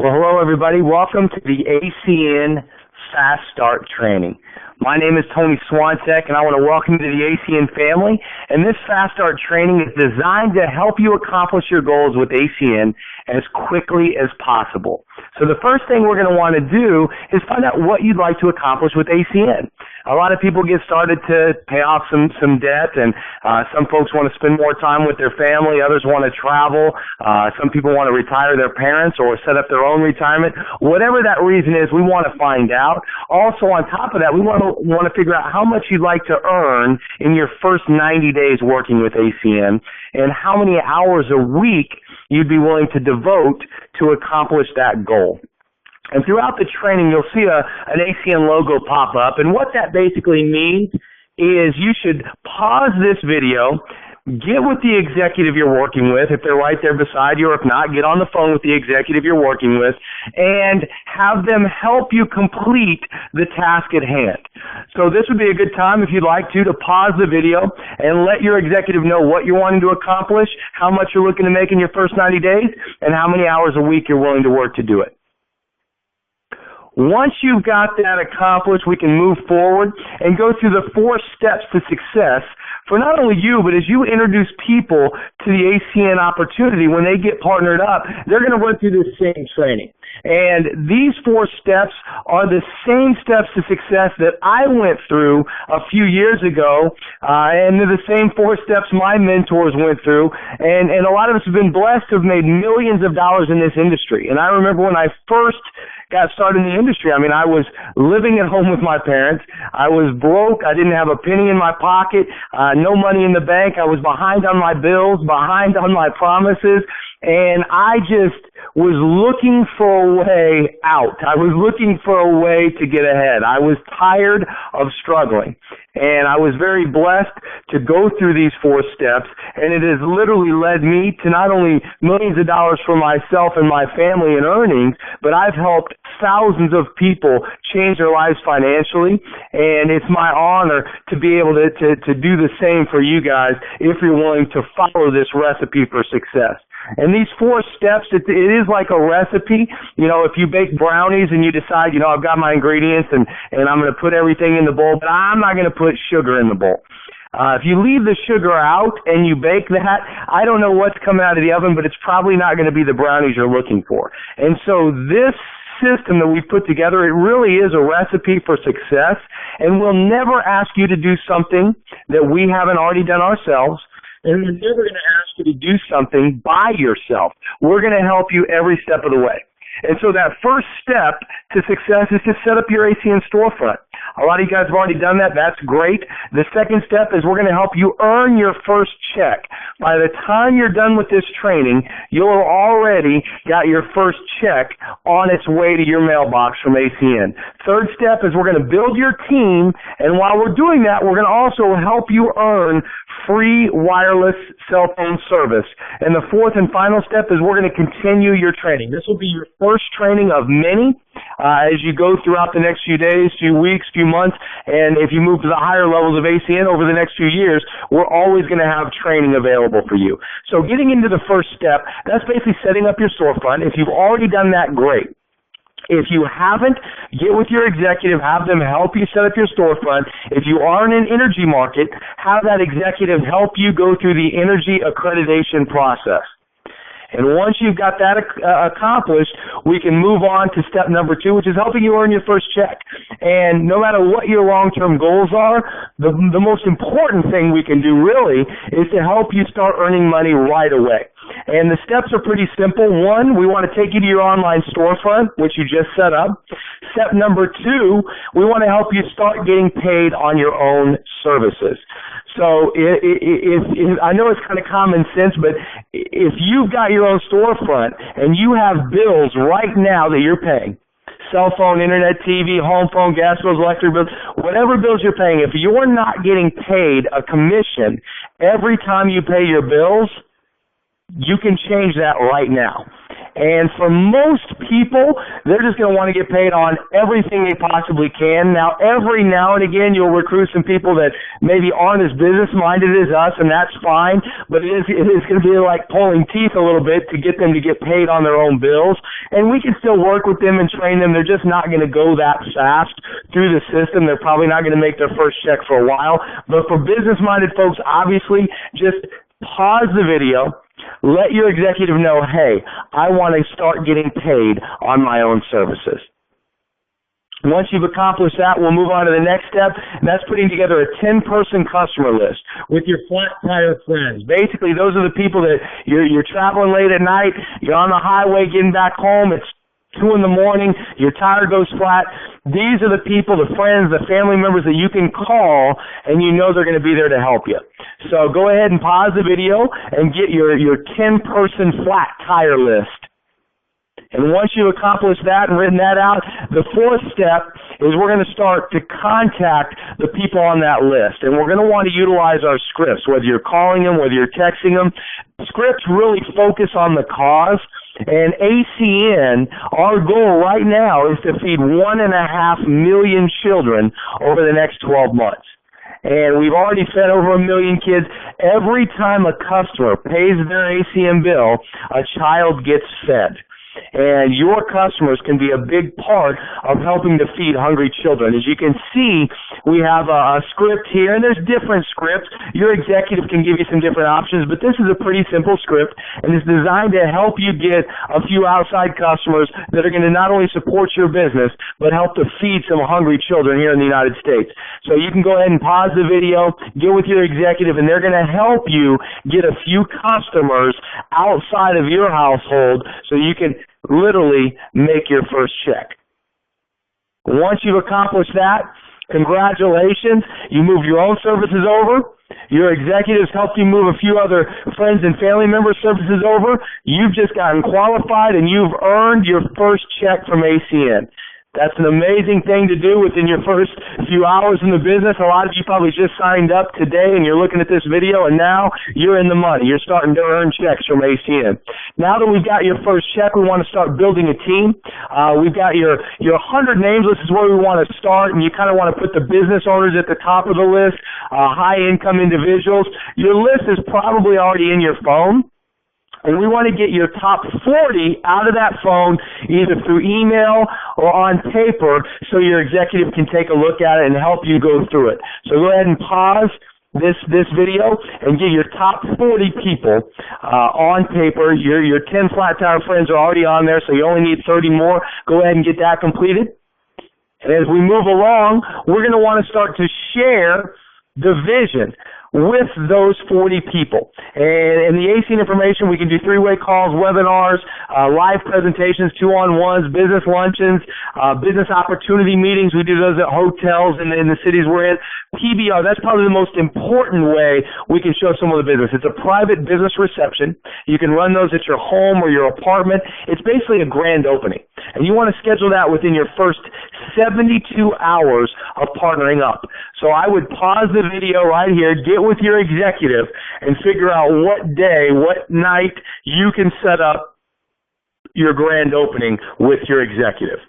Well, hello, everybody. Welcome to the ACN Fast Start Training. My name is Tony Swantek, and I want to welcome you to the ACN family. And this Fast Start Training is designed to help you accomplish your goals with ACN as quickly as possible. So the first thing we're going to want to do is find out what you'd like to accomplish with ACN. A lot of people get started to pay off some debt, and some folks want to spend more time with their family. Others want to travel. Some people want to retire their parents or set up their own retirement. Whatever that reason is, we want to find out. Also, on top of that, we want to figure out how much you'd like to earn in your first 90 days working with ACN, and how many hours a week you'd be willing to devote to accomplish that goal. And throughout the training, you'll see an ACN logo pop up. And what that basically means is you should pause this video, get with the executive you're working with, if they're right there beside you, or if not, get on the phone with the executive you're working with, and have them help you complete the task at hand. So this would be a good time, if you'd like to pause the video and let your executive know what you're wanting to accomplish, how much you're looking to make in your first 90 days, and how many hours a week you're willing to work to do it. Once you've got that accomplished, we can move forward and go through the 4 steps to success for not only you, but as you introduce people to the ACN opportunity, when they get partnered up, they're going to run through this same training. And these 4 steps are the same steps to success that I went through a few years ago, and they're the same 4 steps my mentors went through. And a lot of us have been blessed to have made millions of dollars in this industry. And I remember when I first got started in the industry, I mean, I was living at home with my parents. I was broke. I didn't have a penny in my pocket, no money in the bank. I was behind on my bills, behind on my promises, and I just was looking for a way out. I was looking for a way to get ahead. I was tired of struggling, and I was very blessed to go through these 4 steps, and it has literally led me to not only millions of dollars for myself and my family in earnings, but I've helped thousands of people change their lives financially, and it's my honor to be able to do the same for you guys if you're willing to follow this recipe for success. And these 4 steps, it is like a recipe. You know, if you bake brownies and you decide, I've got my ingredients and I'm going to put everything in the bowl, but I'm not going to put sugar in the bowl. If you leave the sugar out and you bake that, I don't know what's coming out of the oven, but it's probably not going to be the brownies you're looking for. And so this system that we've put together, it really is a recipe for success, and we'll never ask you to do something that we haven't already done ourselves. And we're never going to ask you to do something by yourself. We're going to help you every step of the way. And so that first step to success is to set up your ACN storefront. A lot of you guys have already done that. That's great. The second step is we're going to help you earn your first check. By the time you're done with this training, you'll have already got your first check on its way to your mailbox from ACN. Third step is we're going to build your team, and while we're doing that, we're going to also help you earn free wireless cell phone service. And the fourth and final step is we're going to continue your training. This will be your first training of many as you go throughout the next few days, few weeks, few months, and if you move to the higher levels of ACN over the next few years, we're always going to have training available for you. So getting into the first step, that's basically setting up your storefront. If you've already done that, great. If you haven't, get with your executive, have them help you set up your storefront. If you are in an energy market, have that executive help you go through the energy accreditation process. And once you've got that accomplished, we can move on to step number 2, which is helping you earn your first check. And no matter what your long-term goals are, the most important thing we can do really is to help you start earning money right away. And the steps are pretty simple. 1, we want to take you to your online storefront, which you just set up. Step number 2, we want to help you start getting paid on your own services. So I know it's kind of common sense, but if you've got your own storefront and you have bills right now that you're paying, cell phone, internet, TV, home phone, gas bills, electric bills, whatever bills you're paying, if you're not getting paid a commission every time you pay your bills, you can change that right now. And for most people, they're just going to want to get paid on everything they possibly can. Now, every now and again, you'll recruit some people that maybe aren't as business-minded as us, and that's fine, but it is going to be like pulling teeth a little bit to get them to get paid on their own bills. And we can still work with them and train them. They're just not going to go that fast through the system. They're probably not going to make their first check for a while. But for business-minded folks, obviously, just pause the video. Let your executive know, hey, I want to start getting paid on my own services. Once you've accomplished that, we'll move on to the next step, and that's putting together a 10-person customer list with your flat tire friends. Basically, those are the people that you're traveling late at night, you're on the highway getting back home, it's 2 in the morning, your tire goes flat. These are the people, the friends, the family members that you can call, and you know they're going to be there to help you. So go ahead and pause the video and get your 10-person flat tire list. And once you've accomplished that and written that out, the fourth step is we're going to start to contact the people on that list. And we're going to want to utilize our scripts, whether you're calling them, whether you're texting them. Scripts really focus on the cause. And ACN, our goal right now is to feed 1.5 million children over the next 12 months. And we've already fed over 1 million kids. Every time a customer pays their ACN bill, a child gets fed. And your customers can be a big part of helping to feed hungry children. As you can see, we have a script here, and there's different scripts. Your executive can give you some different options, but this is a pretty simple script, and it's designed to help you get a few outside customers that are going to not only support your business, but help to feed some hungry children here in the United States. So you can go ahead and pause the video, get with your executive, and they're going to help you get a few customers outside of your household so you can literally make your first check. Once you've accomplished that, congratulations. You move your own services over. Your executives helped you move a few other friends and family members' services over. You've just gotten qualified and you've earned your first check from ACN. That's an amazing thing to do within your first few hours in the business. A lot of you probably just signed up today and you're looking at this video and now you're in the money. You're starting to earn checks from ACN. Now that we've got your first check, we want to start building a team. We've got your 100 names. This is where we want to start, and you kind of want to put the business owners at the top of the list, high-income individuals. Your list is probably already in your phone. And we want to get your top 40 out of that phone, either through email or on paper, so your executive can take a look at it and help you go through it. So go ahead and pause this video and get your top 40 people on paper. Your 10 flat tire friends are already on there, so you only need 30 more. Go ahead and get that completed. And as we move along, we're going to want to start to share the vision with those 40 people. And in the ACN information, we can do 3-way calls, webinars, live presentations, 2-on-1s, business luncheons, business opportunity meetings. We do those at hotels in the cities we're in. PBR, that's probably the most important way we can show someone the business. It's a private business reception. You can run those at your home or your apartment. It's basically a grand opening. And you want to schedule that within your first 72 hours of partnering up. So I would pause the video right here, get with your executive, and figure out what day, what night you can set up your grand opening with your executive.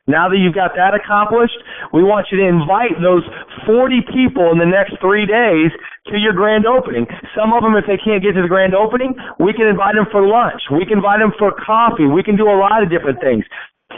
Now that you've got that accomplished, we want you to invite those 40 people in the next 3 days to your grand opening. Some of them, if they can't get to the grand opening, we can invite them for lunch. We can invite them for coffee. We can do a lot of different things.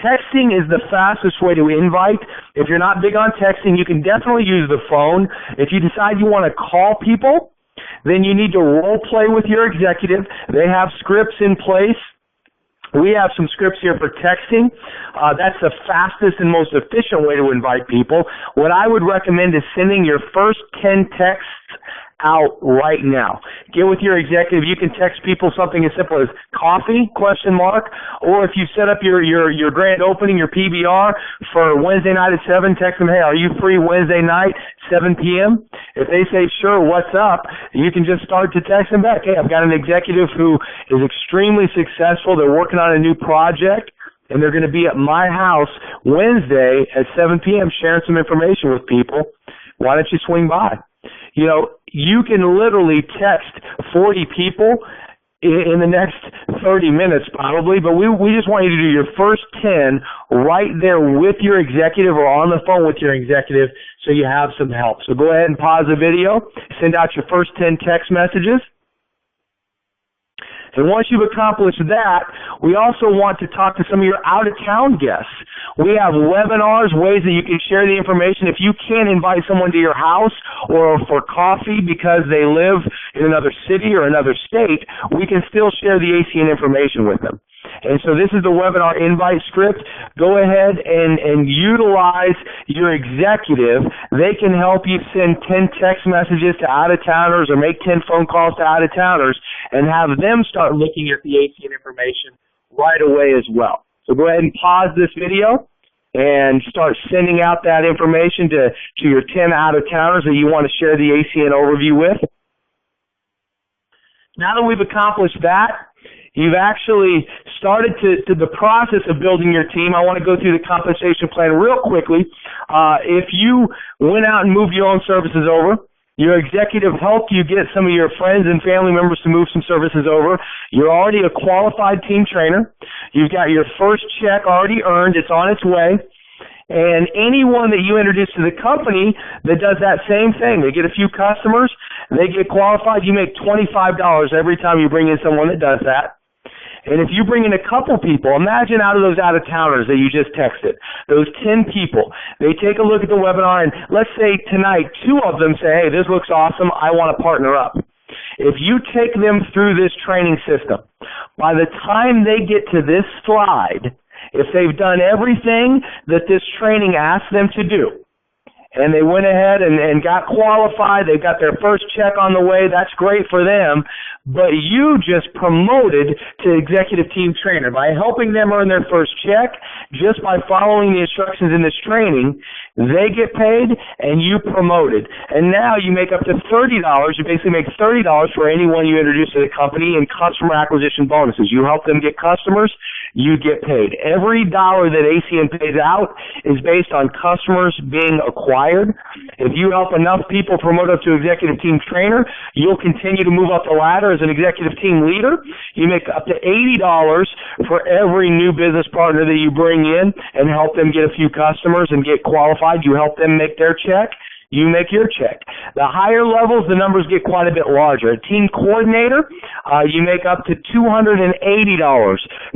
Texting is the fastest way to invite. If you're not big on texting, you can definitely use the phone. If you decide you want to call people, then you need to role play with your executive. They have scripts in place. We have some scripts here for texting. That's the fastest and most efficient way to invite people. What I would recommend is sending your first 10 texts out right now. Get with your executive. You can text people something as simple as coffee, ? Or if you set up your grand opening, your PBR for Wednesday night at 7, text them, hey, are you free Wednesday night, 7 p.m.? If they say, sure, what's up? You can just start to text them back. Hey, I've got an executive who is extremely successful. They're working on a new project, and they're going to be at my house Wednesday at 7 p.m. sharing some information with people. Why don't you swing by? You know, you can literally text 40 people in the next 30 minutes probably, but we just want you to do your first 10 right there with your executive or on the phone with your executive so you have some help. So go ahead and pause the video, send out your first 10 text messages. And once you've accomplished that, we also want to talk to some of your out-of-town guests. We have webinars, ways that you can share the information. If you can't invite someone to your house or for coffee because they live in another city or another state, we can still share the ACN information with them. And so this is the webinar invite script. Go ahead and utilize your executive. They can help you send 10 text messages to out-of-towners or make 10 phone calls to out-of-towners and have them start looking at the ACN information right away as well. So go ahead and pause this video and start sending out that information to your 10 out-of-towners that you want to share the ACN overview with. Now that we've accomplished that, you've actually started to the process of building your team. I want to go through the compensation plan real quickly. If you went out and moved your own services over, your executive helped you get some of your friends and family members to move some services over. You're already a qualified team trainer. You've got your first check already earned. It's on its way. And anyone that you introduce to the company that does that same thing, they get a few customers, they get qualified, you make $25 every time you bring in someone that does that. And if you bring in a couple people, imagine out of those out-of-towners that you just texted, those 10 people, they take a look at the webinar, and let's say tonight 2 of them say, hey, this looks awesome, I want to partner up. If you take them through this training system, by the time they get to this slide, if they've done everything that this training asks them to do, and they went ahead and got qualified, they've got their first check on the way, that's great for them, but you just promoted to executive team trainer. By helping them earn their first check, just by following the instructions in this training, they get paid and you promoted. And now you make up to $30. You basically make $30 for anyone you introduce to the company in customer acquisition bonuses. You help them get customers, you get paid. Every dollar that ACN pays out is based on customers being acquired. If you help enough people promote up to executive team trainer, you'll continue to move up the ladder as an executive team leader. You make up to $80 for every new business partner that you bring in and help them get a few customers and get qualified. You help them make their check. You make your check. The higher levels, the numbers get quite a bit larger. A team coordinator, you make up to $280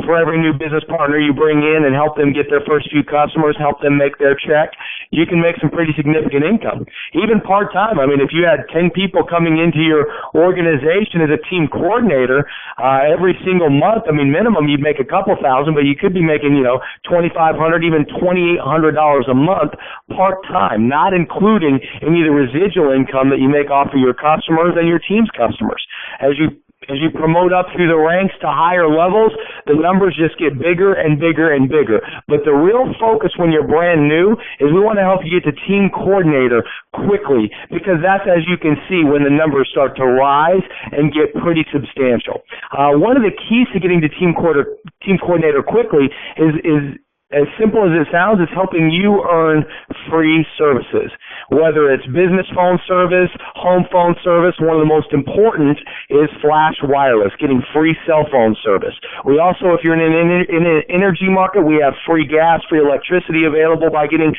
for every new business partner you bring in and help them get their first few customers, help them make their check. You can make some pretty significant income. Even part-time, I mean, if you had 10 people coming into your organization as a team coordinator, every single month, I mean, minimum, you'd make a couple thousand, but you could be making, $2,500, even $2,800 a month part-time, not including any of the residual income that you make off of your customers and your team's customers. As you promote up through the ranks to higher levels, the numbers just get bigger and bigger and bigger. But the real focus when you're brand new is we want to help you get to team coordinator quickly, because that's, as you can see, when the numbers start to rise and get pretty substantial. One of the keys to getting to team coordinator quickly is as simple as it sounds, it's helping you earn free services. Whether it's business phone service, home phone service, one of the most important is Flash Wireless, getting free cell phone service. We also, if you're in an energy market, we have free gas, free electricity available by getting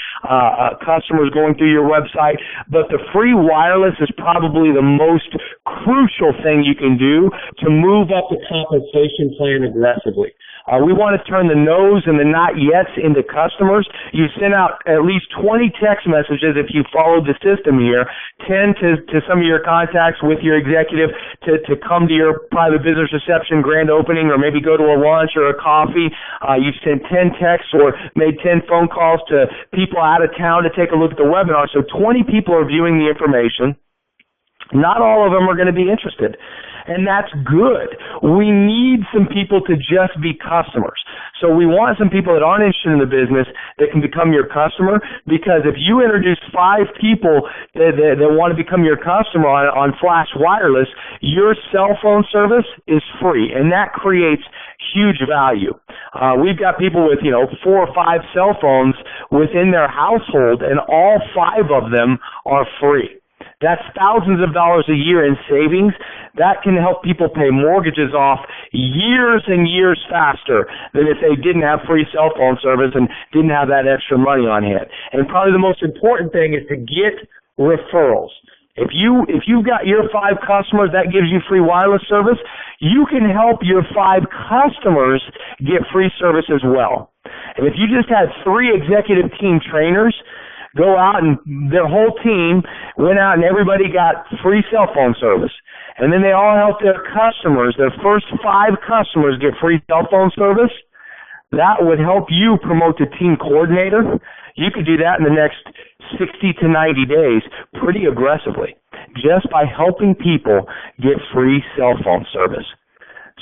customers going through your website. But the free wireless is probably the most crucial thing you can do to move up the compensation plan aggressively. We want to turn the no's and the not yets into customers. You send out at least 20 text messages if you followed the system here, 10 to some of your contacts with your executive to come to your private business reception grand opening, or maybe go to a lunch or a coffee. You've sent 10 texts or made 10 phone calls to people out of town to take a look at the webinar. So 20 people are viewing the information. Not all of them are going to be interested. And that's good. We need some people to just be customers. So we want some people that aren't interested in the business that can become your customer, because if you introduce 5 people that want to become your customer on Flash Wireless, your cell phone service is free, and that creates huge value. We've got people with, 4 or 5 cell phones within their household, and all 5 of them are free. That's thousands of dollars a year in savings. That can help people pay mortgages off years and years faster than if they didn't have free cell phone service and didn't have that extra money on hand. And probably the most important thing is to get referrals. If you've got your 5 customers, that gives you free wireless service. You can help your 5 customers get free service as well. And if you just had 3 executive team trainers go out and their whole team went out and everybody got free cell phone service, and then they all helped their customers, their first 5 customers get free cell phone service, that would help you promote the team coordinator. You could do that in the next 60 to 90 days pretty aggressively just by helping people get free cell phone service.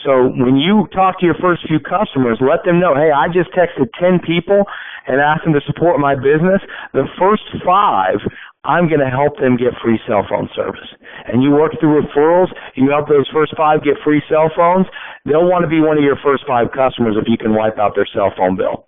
So when you talk to your first few customers, let them know, hey, I just texted 10 people and asked them to support my business. The first 5, I'm going to help them get free cell phone service. And you work through referrals, you help those first 5 get free cell phones, they'll want to be one of your first 5 customers if you can wipe out their cell phone bill.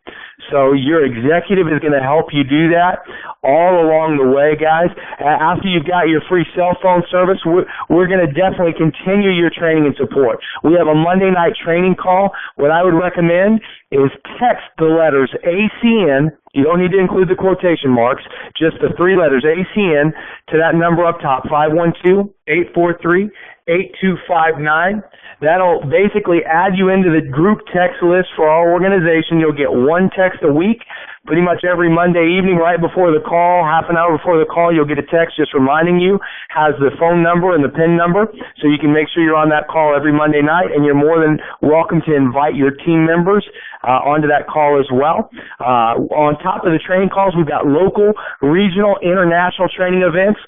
So your executive is going to help you do that all along the way, guys. After you've got your free cell phone service, we're going to definitely continue your training and support. We have a Monday night training call. What I would recommend is text the letters ACN. You don't need to include the quotation marks, just the 3 letters ACN to that number up top, 512-843-8259. That'll basically add you into the group text list for our organization. You'll get 1 text a week, pretty much every Monday evening right before the call, half an hour before the call, you'll get a text just reminding you, has the phone number and the PIN number, so you can make sure you're on that call every Monday night, and you're more than welcome to invite your team members onto that call as well. On top of the training calls, we've got local, regional, international training events.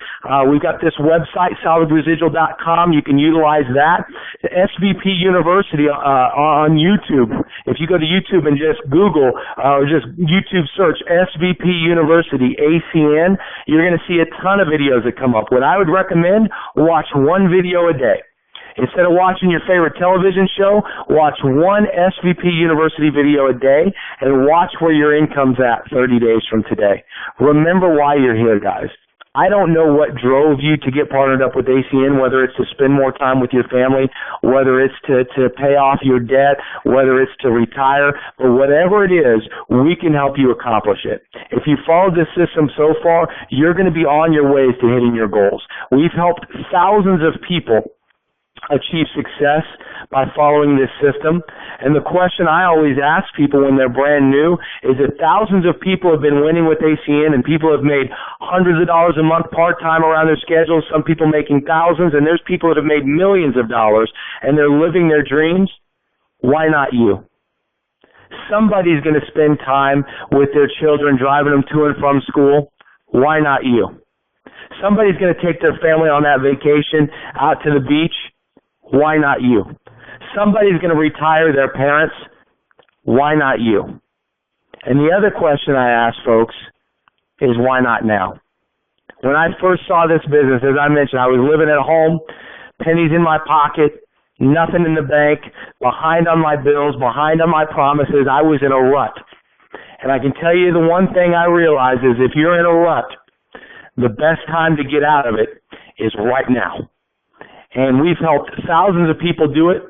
We've got this website, solidresidual.com. You can utilize that. The SVP University on YouTube. If you go to YouTube and just Google or just YouTube search SVP University ACN, you're going to see a ton of videos that come up. What I would recommend, watch 1 video a day. Instead of watching your favorite television show, watch 1 SVP University video a day and watch where your income's at 30 days from today. Remember why you're here, guys. I don't know what drove you to get partnered up with ACN, whether it's to spend more time with your family, whether it's to pay off your debt, whether it's to retire, but whatever it is, we can help you accomplish it. If you followed this system so far, you're going to be on your way to hitting your goals. We've helped thousands of people achieve success by following this system. And the question I always ask people when they're brand new is if thousands of people have been winning with ACN and people have made hundreds of dollars a month part-time around their schedules, some people making thousands, and there's people that have made millions of dollars and they're living their dreams, why not you? Somebody's going to spend time with their children, driving them to and from school. Why not you? Somebody's going to take their family on that vacation out to the beach. Why not you? Somebody's going to retire their parents. Why not you? And the other question I ask folks is why not now? When I first saw this business, as I mentioned, I was living at home, pennies in my pocket, nothing in the bank, behind on my bills, behind on my promises. I was in a rut. And I can tell you the one thing I realize is if you're in a rut, the best time to get out of it is right now. And we've helped thousands of people do it.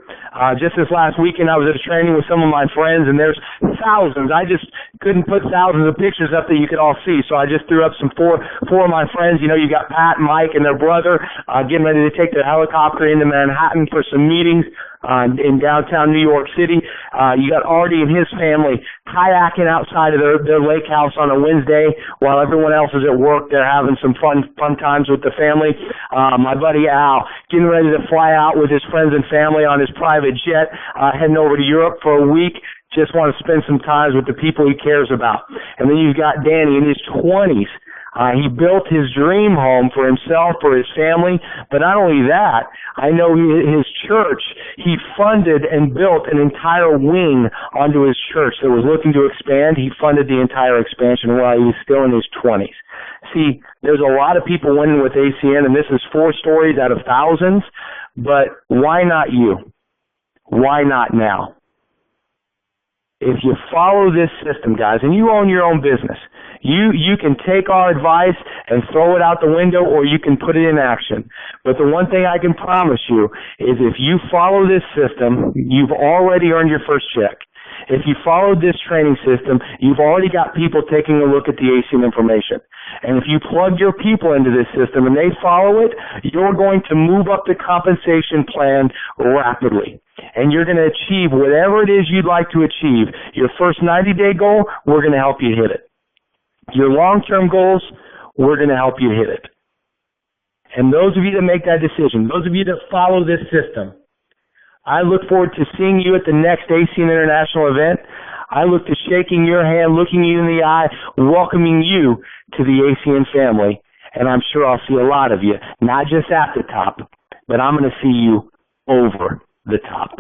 Just this last weekend, I was at a training with some of my friends, and there's thousands. I just couldn't put thousands of pictures up that you could all see, so I just threw up some four of my friends. You know, you got Pat and Mike and their brother getting ready to take their helicopter into Manhattan for some meetings in downtown New York City. You got Artie and his family kayaking outside of their lake house on a Wednesday while everyone else is at work. They're having some fun times with the family. My buddy Al getting ready to fly out with his friends and family on his private jet, heading over to Europe for a week. Just want to spend some time with the people he cares about. And then you've got Danny in his 20s. He built his dream home for himself, for his family, but not only that, I know his church, he funded and built an entire wing onto his church that was looking to expand. He funded the entire expansion while he was still in his 20s. See, there's a lot of people winning with ACN, and this is 4 stories out of thousands, but why not you? Why not now? if you follow this system, guys, and you own your own business, you can take our advice and throw it out the window, or you can put it in action. But the one thing I can promise you is if you follow this system, you've already earned your first check. If you followed this training system, you've already got people taking a look at the ACN information. And if you plug your people into this system and they follow it, you're going to move up the compensation plan rapidly. And you're going to achieve whatever it is you'd like to achieve. Your first 90-day goal, we're going to help you hit it. Your long-term goals, we're going to help you hit it. And those of you that make that decision, those of you that follow this system, I look forward to seeing you at the next ACN International event. I look to shaking your hand, looking you in the eye, welcoming you to the ACN family. And I'm sure I'll see a lot of you, not just at the top, but I'm going to see you over the top.